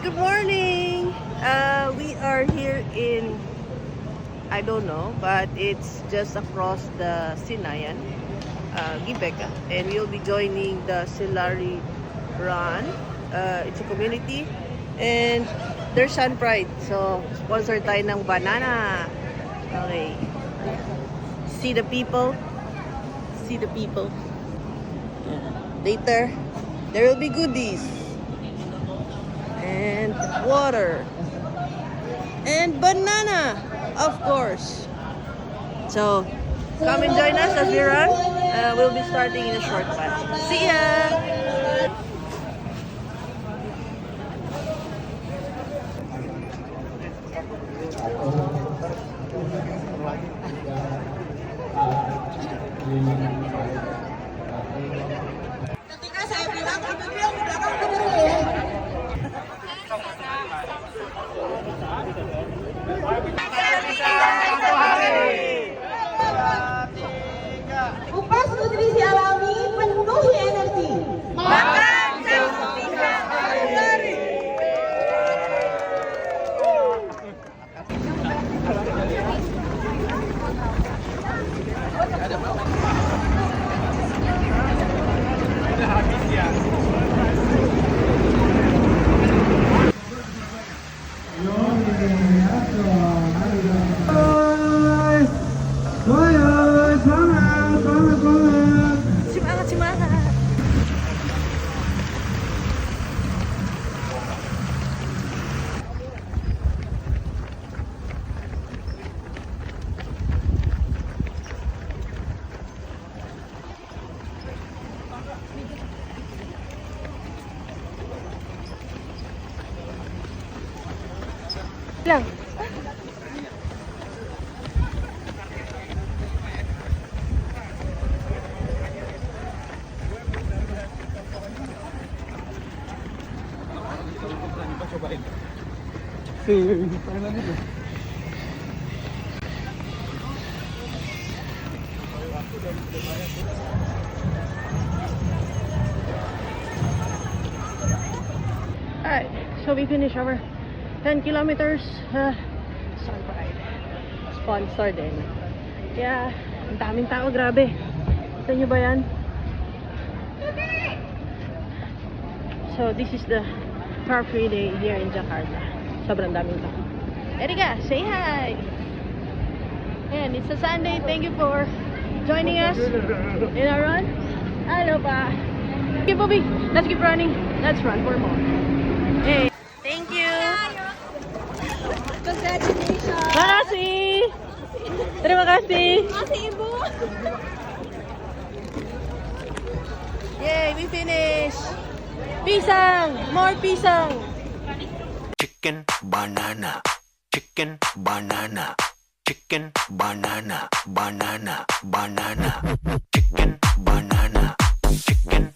Good morning! We are here in, I don't know, but it's just across the Sinayan, Gibeka. And we'll be joining the Silari Run. It's a community. And there's Sun Pride. So, sponsor tayo ng banana. Okay. See the people. See the people. Later, there will be goodies. And water and banana, of course. So come and join us as we run. We'll be starting in a short while. See ya. Ketika saya bilang itu dia di belakang berdiri. Kupas nutrisi alami penuhi energi. Makan jamu pisang Alari. Semangat, semangat. Lang. Alright, so we finish our 10 kilometers Sun Pride. Sponsor din. Yeah, ang daming tao, grabe. Kita nyo ba yan? So this is the car free day here in Jakarta. Sobrang daming tao. Erika, say hi! And it's a Sunday. Thank you for joining us in our run. Hello pa! Okay, Bobby, let's keep running. Let's run for more. Hey, thank you! Congratulations. Makasih! Terima kasih! Masih Ibu. Yay, we finished! Pisang! More pisang! Chicken banana, chicken banana, chicken banana, banana, banana, chicken banana, chicken